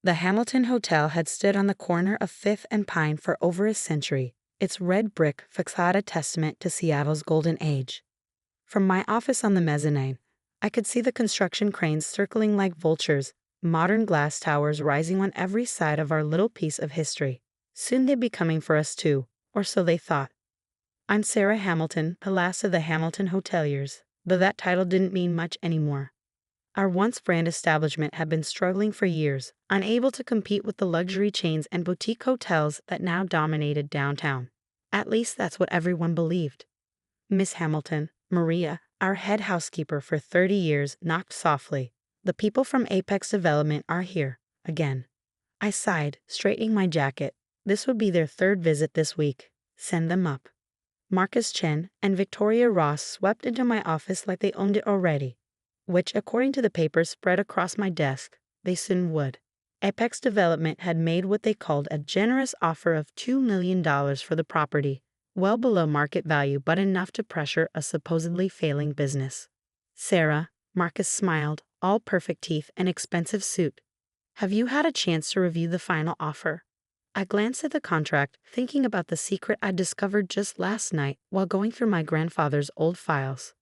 The Hamilton Hotel had stood on the corner of Fifth and Pine for over a century, its red brick facade a testament to Seattle's golden age. From my office on the mezzanine, I could see the construction cranes circling like vultures, modern glass towers rising on every side of our little piece of history. Soon they'd be coming for us too, or so they thought. I'm Sarah Hamilton, the last of the Hamilton hoteliers, though that title didn't mean much anymore. Our once brand establishment had been struggling for years, unable to compete with the luxury chains and boutique hotels that now dominated downtown. At least that's what everyone believed. Miss Hamilton, Maria, our head housekeeper for 30 years, knocked softly. The people from Apex Development are here, again. I sighed, straightening my jacket. This would be their third visit this week. Send them up. Marcus Chen and Victoria Ross swept into my office like they owned it already, which, according to the papers spread across my desk, they soon would. Apex Development had made what they called a generous offer of $2 million for the property, well below market value but enough to pressure a supposedly failing business. Sarah, Marcus smiled, all perfect teeth and expensive suit. Have you had a chance to review the final offer? I glanced at the contract, thinking about the secret I discovered just last night while going through my grandfather's old files.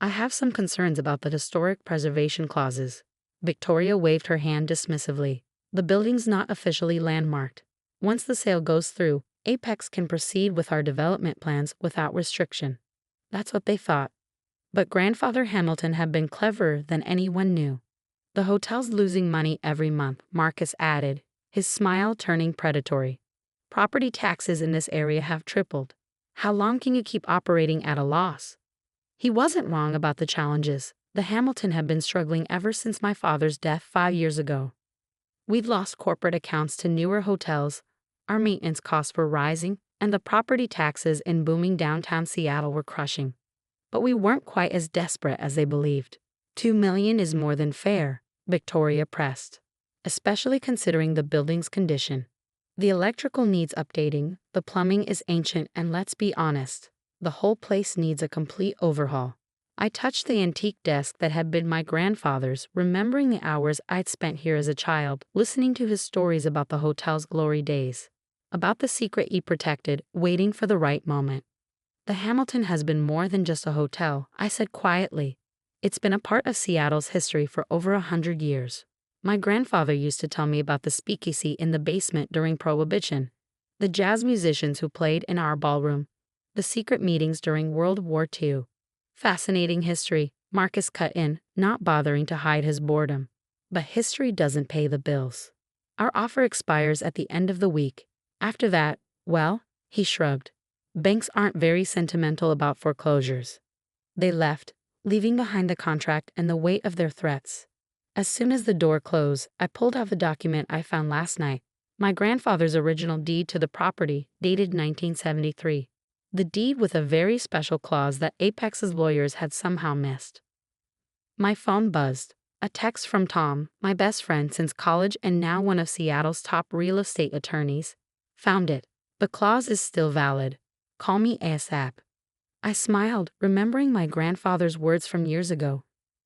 I have some concerns about the historic preservation clauses. Victoria waved her hand dismissively. The building's not officially landmarked. Once the sale goes through, Apex can proceed with our development plans without restriction. That's what they thought. But Grandfather Hamilton had been cleverer than anyone knew. The hotel's losing money every month, Marcus added, his smile turning predatory. Property taxes in this area have tripled. How long can you keep operating at a loss? He wasn't wrong about the challenges. The Hamilton had been struggling ever since my father's death 5 years ago. We'd lost corporate accounts to newer hotels, our maintenance costs were rising, and the property taxes in booming downtown Seattle were crushing. But we weren't quite as desperate as they believed. $2 million is more than fair, Victoria pressed, especially considering the building's condition. The electrical needs updating, the plumbing is ancient, and let's be honest, the whole place needs a complete overhaul. I touched the antique desk that had been my grandfather's, remembering the hours I'd spent here as a child, listening to his stories about the hotel's glory days, about the secret he protected, waiting for the right moment. The Hamilton has been more than just a hotel, I said quietly. It's been a part of Seattle's history for over 100 years. My grandfather used to tell me about the speakeasy in the basement during Prohibition, the jazz musicians who played in our ballroom, the secret meetings during World War II. Fascinating history, Marcus cut in, not bothering to hide his boredom. But history doesn't pay the bills. Our offer expires at the end of the week. After that, well, he shrugged. Banks aren't very sentimental about foreclosures. They left, leaving behind the contract and the weight of their threats. As soon as the door closed, I pulled out the document I found last night, my grandfather's original deed to the property, dated 1973. The deed with a very special clause that Apex's lawyers had somehow missed. My phone buzzed. A text from Tom, my best friend since college and now one of Seattle's top real estate attorneys. Found it. The clause is still valid. Call me ASAP. I smiled, remembering my grandfather's words from years ago.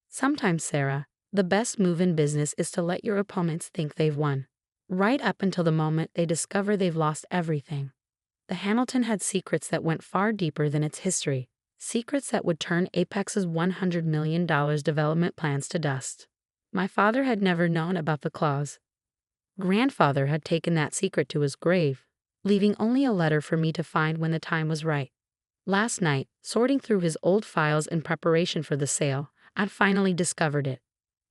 Sometimes, Sarah, the best move in business is to let your opponents think they've won, right up until the moment they discover they've lost everything. The Hamilton had secrets that went far deeper than its history, secrets that would turn Apex's $100 million development plans to dust. My father had never known about the clause. Grandfather had taken that secret to his grave, leaving only a letter for me to find when the time was right. Last night, sorting through his old files in preparation for the sale, I'd finally discovered it.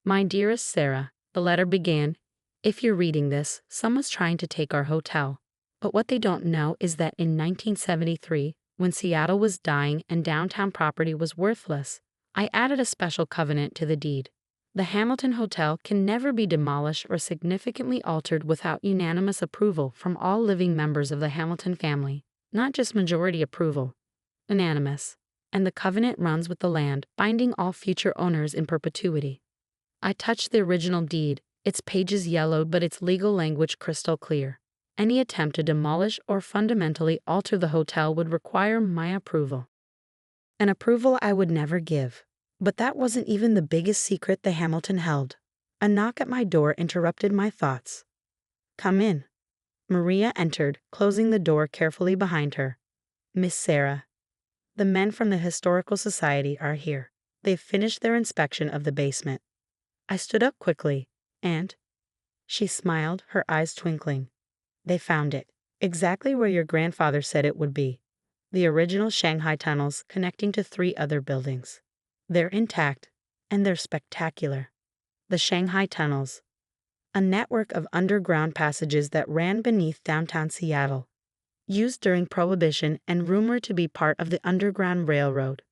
My dearest Sarah, the letter began, if you're reading this, someone's trying to take our hotel. But what they don't know is that in 1973, when Seattle was dying and downtown property was worthless, I added a special covenant to the deed. The Hamilton Hotel can never be demolished or significantly altered without unanimous approval from all living members of the Hamilton family, not just majority approval. Unanimous. And the covenant runs with the land, binding all future owners in perpetuity. I touched the original deed, its pages yellowed but its legal language crystal clear. Any attempt to demolish or fundamentally alter the hotel would require my approval. An approval I would never give. But that wasn't even the biggest secret the Hamilton held. A knock at my door interrupted my thoughts. Come in. Maria entered, closing the door carefully behind her. Miss Sarah, the men from the Historical Society are here. They've finished their inspection of the basement. I stood up quickly, and she smiled, her eyes twinkling. They found it, exactly where your grandfather said it would be. The original Shanghai tunnels connecting to 3 other buildings. They're intact, and they're spectacular. The Shanghai tunnels, a network of underground passages that ran beneath downtown Seattle, used during Prohibition and rumored to be part of the Underground Railroad.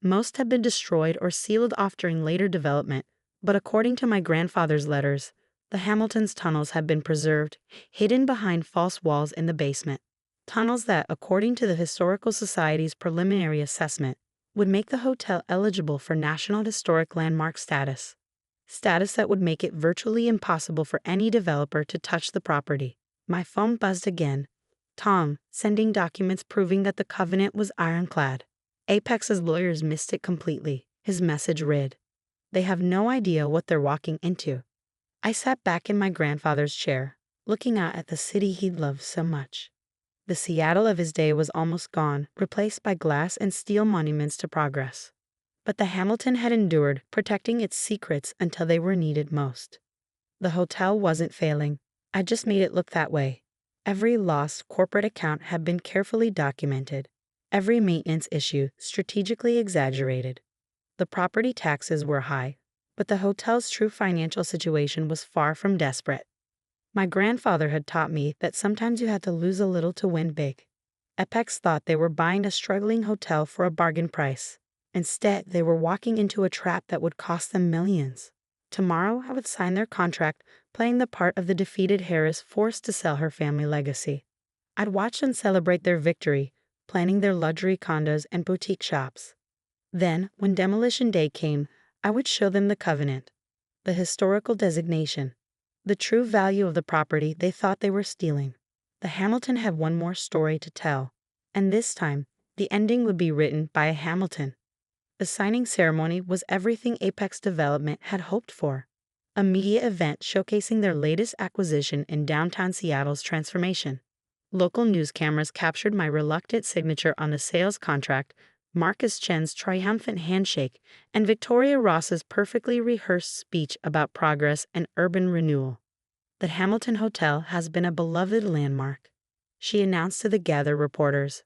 Most have been destroyed or sealed off during later development, but according to my grandfather's letters, the Hamilton's tunnels have been preserved, hidden behind false walls in the basement. Tunnels that, according to the Historical Society's preliminary assessment, would make the hotel eligible for National Historic Landmark status. Status that would make it virtually impossible for any developer to touch the property. My phone buzzed again. Tom, sending documents proving that the covenant was ironclad. Apex's lawyers missed it completely. His message read, "They have no idea what they're walking into." I sat back in my grandfather's chair, looking out at the city he'd loved so much. The Seattle of his day was almost gone, replaced by glass and steel monuments to progress. But the Hamilton had endured, protecting its secrets until they were needed most. The hotel wasn't failing. I just made it look that way. Every lost corporate account had been carefully documented. Every maintenance issue strategically exaggerated. The property taxes were high, but the hotel's true financial situation was far from desperate. My grandfather had taught me that sometimes you had to lose a little to win big. Apex thought they were buying a struggling hotel for a bargain price. Instead, they were walking into a trap that would cost them millions. Tomorrow, I would sign their contract, playing the part of the defeated Harris forced to sell her family legacy. I'd watch them celebrate their victory, planning their luxury condos and boutique shops. Then, when demolition day came, I would show them the covenant, the historical designation, the true value of the property they thought they were stealing. The Hamilton had one more story to tell, and this time, the ending would be written by a Hamilton. The signing ceremony was everything Apex Development had hoped for. A media event showcasing their latest acquisition in downtown Seattle's transformation. Local news cameras captured my reluctant signature on the sales contract, Marcus Chen's triumphant handshake, and Victoria Ross's perfectly rehearsed speech about progress and urban renewal. The Hamilton Hotel has been a beloved landmark, she announced to the gathered reporters.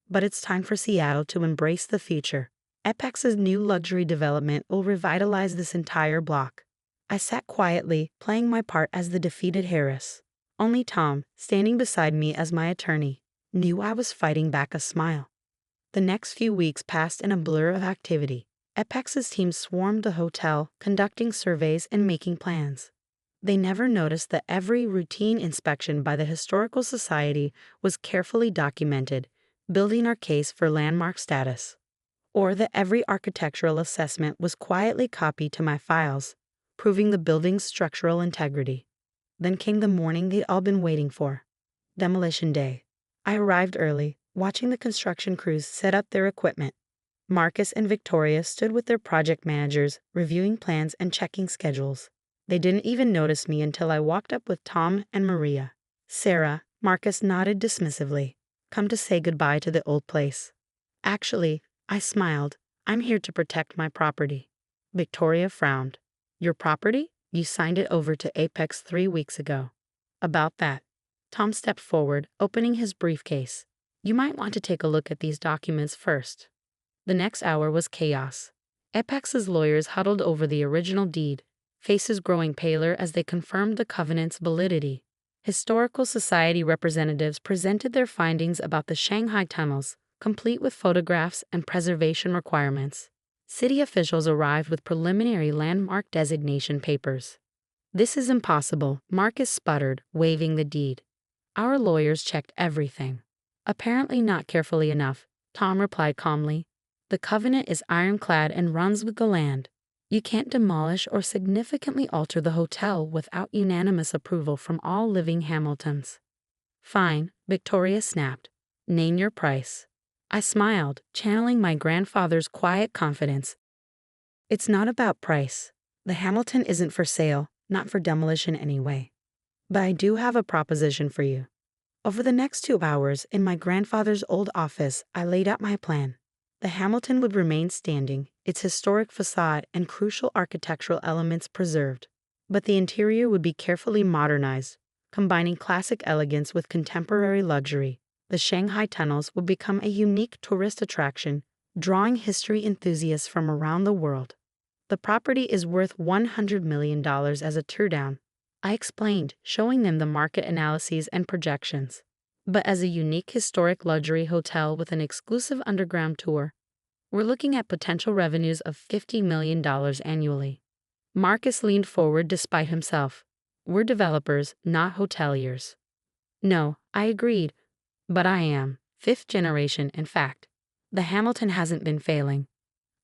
But it's time for Seattle to embrace the future. Apex's new luxury development will revitalize this entire block. I sat quietly, playing my part as the defeated Harris. Only Tom, standing beside me as my attorney, knew I was fighting back a smile. The next few weeks passed in a blur of activity. Apex's team swarmed the hotel, conducting surveys and making plans. They never noticed that every routine inspection by the Historical Society was carefully documented, building our case for landmark status. Or that every architectural assessment was quietly copied to my files, proving the building's structural integrity. Then came the morning they'd all been waiting for, demolition day. I arrived early, watching the construction crews set up their equipment. Marcus and Victoria stood with their project managers, reviewing plans and checking schedules. They didn't even notice me until I walked up with Tom and Maria. "Sarah," Marcus nodded dismissively. "Come to say goodbye to the old place." "Actually," I smiled, "I'm here to protect my property." Victoria frowned. "Your property? You signed it over to Apex 3 weeks ago." "About that." Tom stepped forward, opening his briefcase. "You might want to take a look at these documents first." The next hour was chaos. Apex's lawyers huddled over the original deed, faces growing paler as they confirmed the covenant's validity. Historical Society representatives presented their findings about the Shanghai tunnels, complete with photographs and preservation requirements. City officials arrived with preliminary landmark designation papers. "This is impossible," Marcus sputtered, waving the deed. "Our lawyers checked everything." Apparently not carefully enough, Tom replied calmly. "The covenant is ironclad and runs with the land. You can't demolish or significantly alter the hotel without unanimous approval from all living Hamiltons." "Fine," Victoria snapped. "Name your price." I smiled, channeling my grandfather's quiet confidence. "It's not about price. The Hamilton isn't for sale, not for demolition anyway. But I do have a proposition for you. Over the next 2 hours, in my grandfather's old office, I laid out my plan. The Hamilton would remain standing, its historic facade and crucial architectural elements preserved. But the interior would be carefully modernized, combining classic elegance with contemporary luxury. The Shanghai tunnels would become a unique tourist attraction, drawing history enthusiasts from around the world. The property is worth $100 million as a teardown, I explained, showing them the market analyses and projections. But as a unique historic luxury hotel with an exclusive underground tour, we're looking at potential revenues of $50 million annually. Marcus leaned forward despite himself. We're developers, not hoteliers. No, I agreed. But I am. Fifth generation, in fact. The Hamilton hasn't been failing.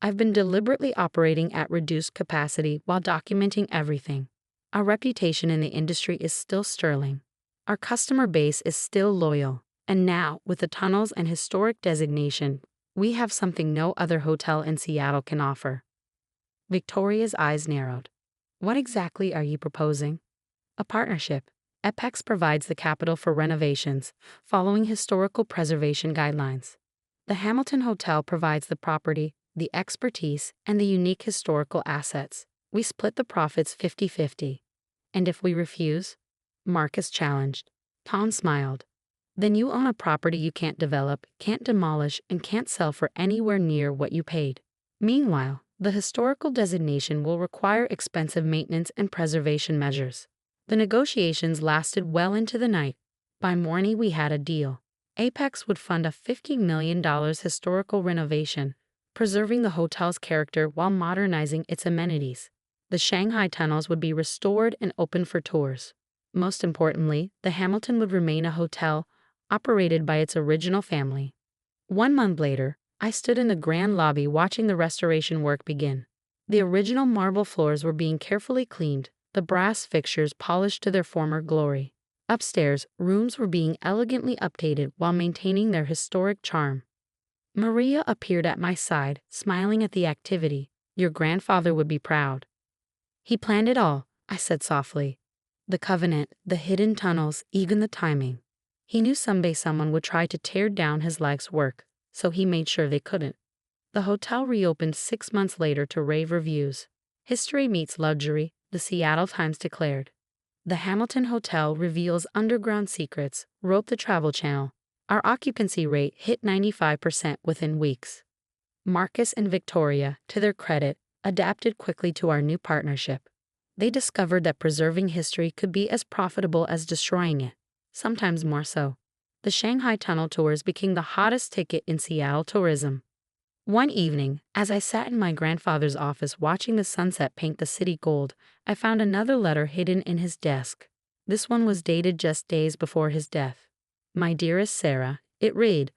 I've been deliberately operating at reduced capacity while documenting everything. Our reputation in the industry is still sterling. Our customer base is still loyal. And now, with the tunnels and historic designation, we have something no other hotel in Seattle can offer. Victoria's eyes narrowed. What exactly are you proposing? A partnership. Apex provides the capital for renovations, following historical preservation guidelines. The Hamilton Hotel provides the property, the expertise, and the unique historical assets. We split the profits 50-50. And if we refuse? Marcus challenged. Tom smiled. Then you own a property you can't develop, can't demolish, and can't sell for anywhere near what you paid. Meanwhile, the historical designation will require expensive maintenance and preservation measures. The negotiations lasted well into the night. By morning, we had a deal. Apex would fund a $50 million historical renovation, preserving the hotel's character while modernizing its amenities. The Shanghai tunnels would be restored and open for tours. Most importantly, the Hamilton would remain a hotel operated by its original family. 1 month later, I stood in the grand lobby watching the restoration work begin. The original marble floors were being carefully cleaned, the brass fixtures polished to their former glory. Upstairs, rooms were being elegantly updated while maintaining their historic charm. Maria appeared at my side, smiling at the activity. Your grandfather would be proud. He planned it all, I said softly. The covenant, the hidden tunnels, even the timing. He knew someday someone would try to tear down his life's work, so he made sure they couldn't. The hotel reopened 6 months later to rave reviews. History meets luxury, the Seattle Times declared. The Hamilton Hotel reveals underground secrets, wrote the Travel Channel. Our occupancy rate hit 95% within weeks. Marcus and Victoria, to their credit, adapted quickly to our new partnership. They discovered that preserving history could be as profitable as destroying it, sometimes more so. The Shanghai Tunnel tours became the hottest ticket in Seattle tourism. One evening, as I sat in my grandfather's office watching the sunset paint the city gold, I found another letter hidden in his desk. This one was dated just days before his death. My dearest Sarah, it read,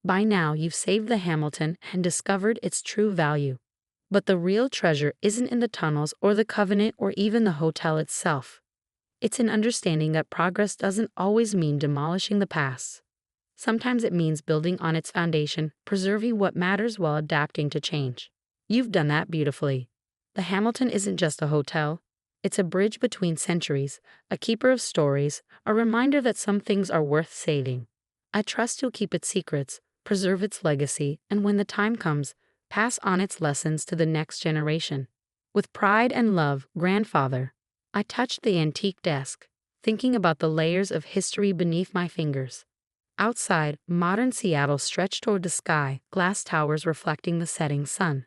by now you've saved the Hamilton and discovered its true value. But the real treasure isn't in the tunnels or the covenant or even the hotel itself. It's in understanding that progress doesn't always mean demolishing the past. Sometimes it means building on its foundation, preserving what matters while adapting to change. You've done that beautifully. The Hamilton isn't just a hotel. It's a bridge between centuries, a keeper of stories, a reminder that some things are worth saving. I trust you'll keep its secrets, preserve its legacy, and when the time comes, pass on its lessons to the next generation. With pride and love, Grandfather. I touched the antique desk, thinking about the layers of history beneath my fingers. Outside, modern Seattle stretched toward the sky, glass towers reflecting the setting sun.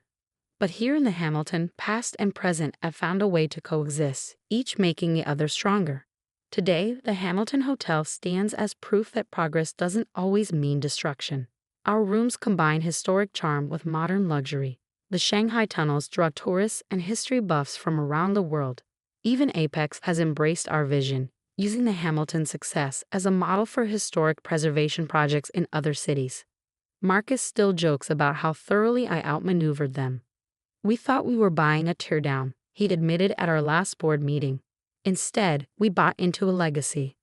But here in the Hamilton, past and present have found a way to coexist, each making the other stronger. Today, the Hamilton Hotel stands as proof that progress doesn't always mean destruction. Our rooms combine historic charm with modern luxury. The Shanghai tunnels draw tourists and history buffs from around the world. Even Apex has embraced our vision, using the Hamilton success as a model for historic preservation projects in other cities. Marcus still jokes about how thoroughly I outmaneuvered them. We thought we were buying a teardown, he'd admitted at our last board meeting. Instead, we bought into a legacy.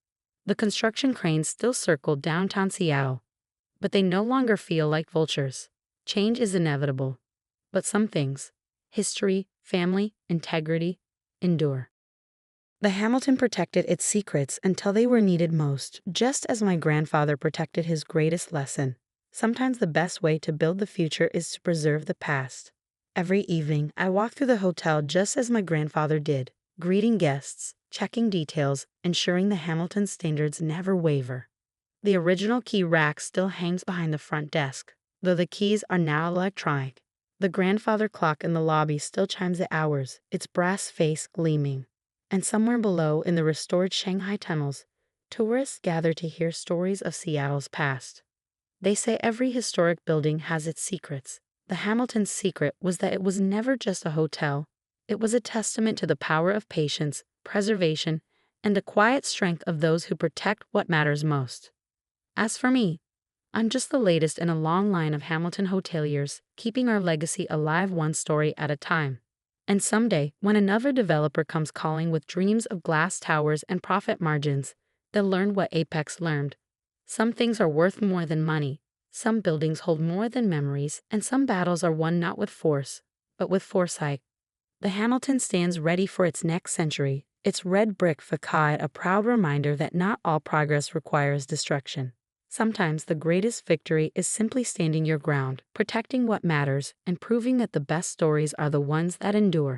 The construction cranes still circled downtown Seattle, but they no longer feel like vultures. Change is inevitable. But some things, history, family, integrity, endure. The Hamilton protected its secrets until they were needed most, just as my grandfather protected his greatest lesson. Sometimes the best way to build the future is to preserve the past. Every evening, I walk through the hotel just as my grandfather did, greeting guests, checking details, ensuring the Hamilton standards never waver. The original key rack still hangs behind the front desk, though the keys are now electronic. The grandfather clock in the lobby still chimes the hours, its brass face gleaming. And somewhere below, in the restored Shanghai tunnels, tourists gather to hear stories of Seattle's past. They say every historic building has its secrets. The Hamilton's secret was that it was never just a hotel. It was a testament to the power of patience, preservation, and the quiet strength of those who protect what matters most. As for me, I'm just the latest in a long line of Hamilton hoteliers, keeping our legacy alive one story at a time. And someday, when another developer comes calling with dreams of glass towers and profit margins, they'll learn what Apex learned. Some things are worth more than money, some buildings hold more than memories, and some battles are won not with force, but with foresight. The Hamilton stands ready for its next century, its red brick facade a proud reminder that not all progress requires destruction. Sometimes the greatest victory is simply standing your ground, protecting what matters, and proving that the best stories are the ones that endure.